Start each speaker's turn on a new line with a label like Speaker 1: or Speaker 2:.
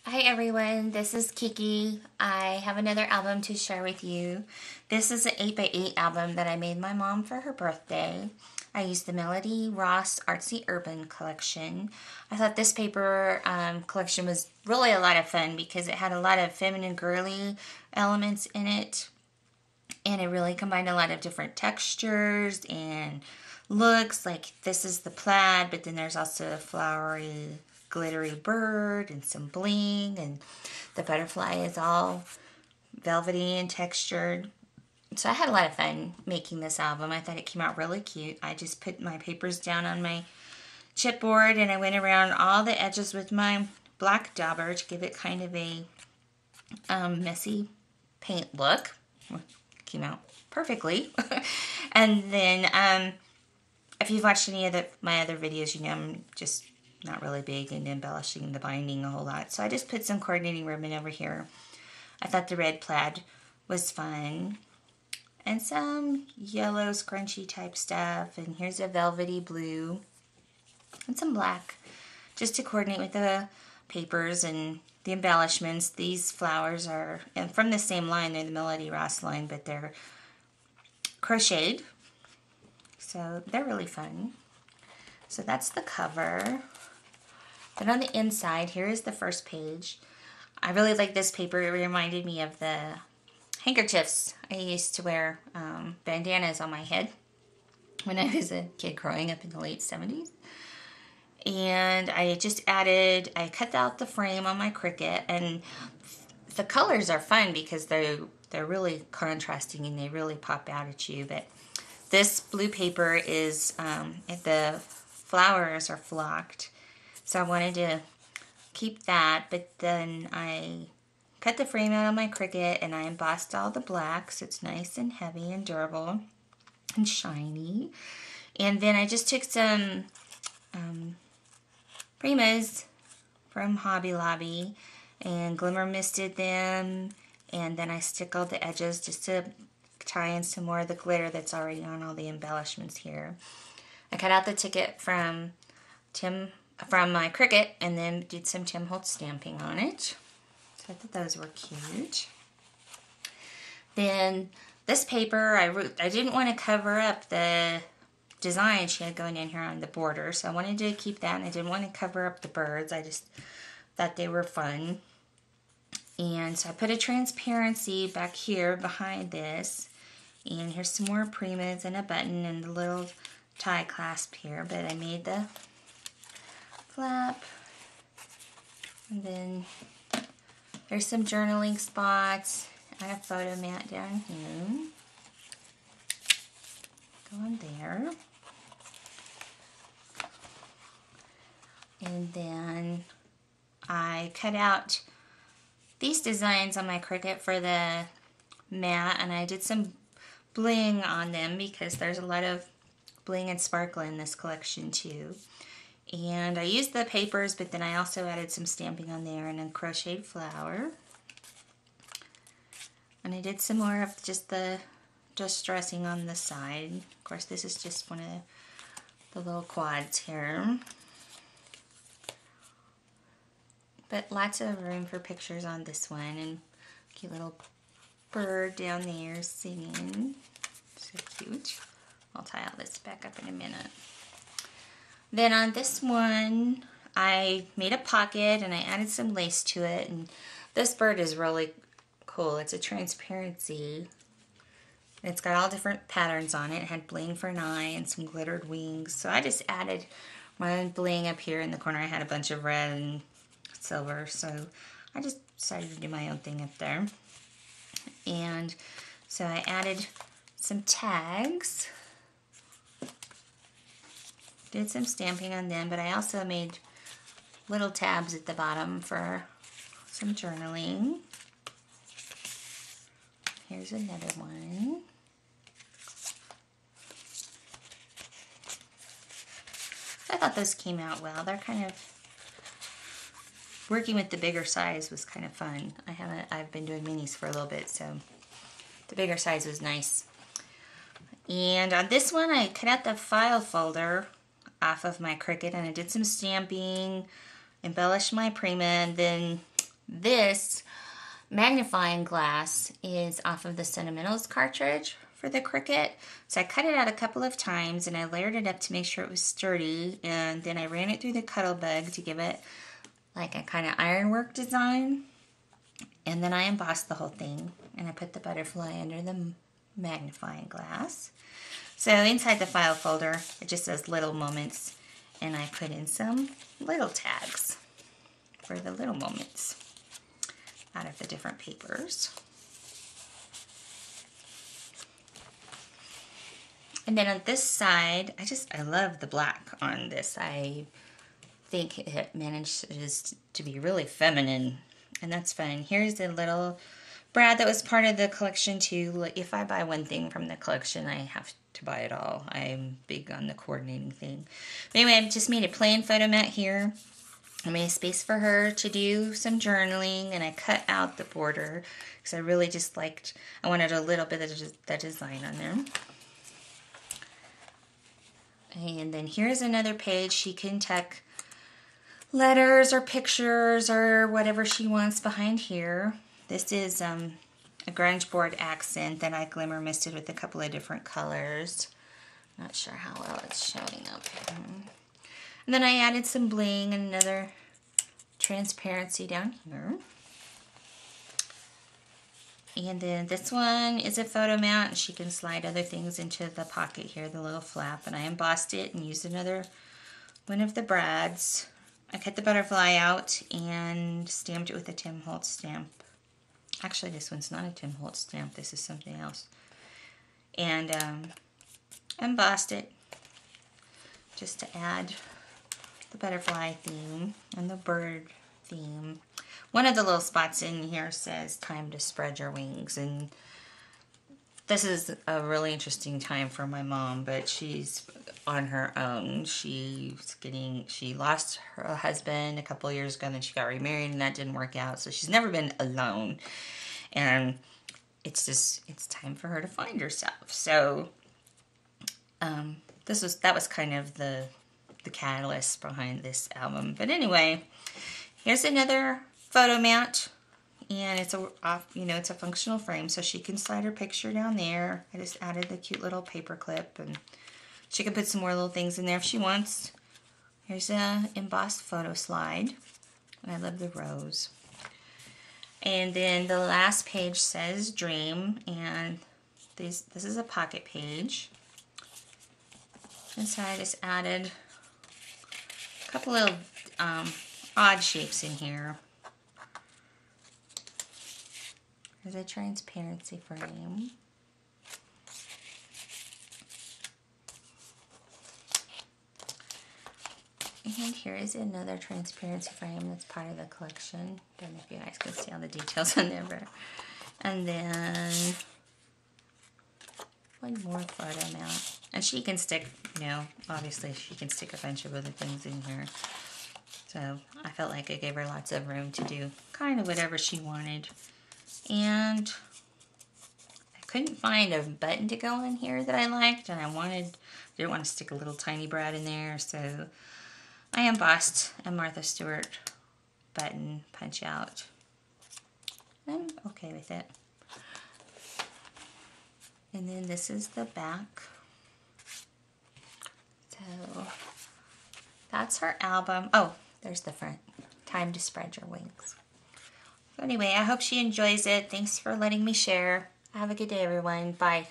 Speaker 1: Hi everyone, this is Kiki. I have another album to share with you. This is an 8x8 album that I made my mom for her birthday. I used the Melody Ross Artsy Urban collection. I thought this paper collection was really a lot of fun because it had a lot of feminine girly elements in it. And it really combined a lot of different textures and looks. Like this is the plaid, but then there's also a flowery, glittery bird and some bling, and the butterfly is all velvety and textured. So I had a lot of fun making this album. I thought it came out really cute. I just put my papers down on my chipboard and I went around all the edges with my black dauber to give it kind of a messy paint look. Came out perfectly. And then if you've watched any of my other videos, you know I'm just not really big in embellishing the binding a whole lot. So I just put some coordinating ribbon over here. I thought the red plaid was fun. And some yellow scrunchy type stuff. And here's a velvety blue. And some black. Just to coordinate with the papers and the embellishments. These flowers are from the same line. They're the Melody Ross line, but they're crocheted. So they're really fun. So that's the cover. Then on the inside, here is the first page. I really like this paper. It reminded me of the handkerchiefs I used to wear bandanas on my head when I was a kid growing up in the late 70s. And I cut out the frame on my Cricut, and the colors are fun because they're really contrasting and they really pop out at you. But this blue paper is, the flowers are flocked, so I wanted to keep that, but then I cut the frame out on my Cricut and I embossed all the black so it's nice and heavy and durable and shiny. And then I just took some Primas from Hobby Lobby and glimmer misted them, and then I stickled the edges just to tie in some more of the glitter that's already on all the embellishments here. I cut out the ticket from my Cricut and then did some Tim Holtz stamping on it. So I thought those were cute. Then this paper, I didn't want to cover up the design she had going in here on the border, so I wanted to keep that, and I didn't want to cover up the birds. I just thought they were fun. And so I put a transparency back here behind this, and here's some more Primas and a button and the little tie clasp here, but I made the flap, and then there's some journaling spots and a photo mat down here. Go on there. And then I cut out these designs on my Cricut for the mat, and I did some bling on them because there's a lot of bling and sparkle in this collection too. And I used the papers, but then I also added some stamping on there and a crocheted flower. And I did some more of just the distressing on the side. Of course, this is just one of the little quads here. But lots of room for pictures on this one, and cute little bird down there singing. So cute. I'll tie all this back up in a minute. Then on this one, I made a pocket and I added some lace to it, and this bird is really cool. It's a transparency. It's got all different patterns on it. It had bling for an eye and some glittered wings. So I just added my own bling up here in the corner. I had a bunch of red and silver, so I just decided to do my own thing up there. And so I added some tags, did some stamping on them, but I also made little tabs at the bottom for some journaling. Here's another one. I thought those came out well. They're kind of, working with the bigger size was kind of fun. I've been doing minis for a little bit, so the bigger size was nice. And on this one, I cut out the file folder off of my Cricut, and I did some stamping, embellished my Prima, and then This magnifying glass is off of the Sentimentals cartridge for the Cricut. So I cut it out a couple of times and I layered it up to make sure it was sturdy, and then I ran it through the Cuttlebug to give it like a kind of ironwork design, and then I embossed the whole thing and I put the butterfly under the magnifying glass. So inside the file folder it just says little moments, and I put in some little tags for the little moments out of the different papers. And then on this side, I love the black on this. I think it manages to be really feminine, and that's fun. Here's a little Brad that was part of the collection too. If I buy one thing from the collection, I have to buy it all. I'm big on the coordinating thing. But anyway, I've just made a plain photo mat here. I made a space for her to do some journaling, and I cut out the border because I really just liked, I wanted a little bit of the design on there. And then here's another page. She can tuck letters or pictures or whatever she wants behind here. This is a grunge board accent that I glimmer misted with a couple of different colors. Not sure how well it's showing up. And then I added some bling and another transparency down here. And then this one is a photo mount, and she can slide other things into the pocket here, the little flap. And I embossed it and used another one of the brads. I cut the butterfly out and stamped it with a Tim Holtz stamp. Actually, this one's not a Tim Holtz stamp. This is something else. And embossed it just to add the butterfly theme and the bird theme. One of the little spots in here says time to spread your wings, and this is a really interesting time for my mom, but she's on her own. She lost her husband a couple of years ago, and then she got remarried, and that didn't work out, so she's never been alone, and it's time for her to find herself. So that was kind of the catalyst behind this album. But anyway, here's another photo mount, and it's a functional frame, so she can slide her picture down there. I just added the cute little paper clip, and she can put some more little things in there if she wants. Here's a embossed photo slide, and I love the rose. And then the last page says dream, and this is a pocket page. And so I just added a couple of odd shapes in here. There's a transparency frame. And here is another transparency frame that's part of the collection. Don't know if you guys can see all the details on there. But, and then one more photo mount. And she can stick, obviously she can stick a bunch of other things in here. So I felt like I gave her lots of room to do kind of whatever she wanted. And I couldn't find a button to go in here that I liked, and I didn't want to stick a little tiny Brad in there, so I embossed a Martha Stewart button punch out. I'm okay with it. And then this is the back. So that's her album. Oh, there's the front. Time to spread your wings. So anyway, I hope she enjoys it. Thanks for letting me share. Have a good day, everyone. Bye.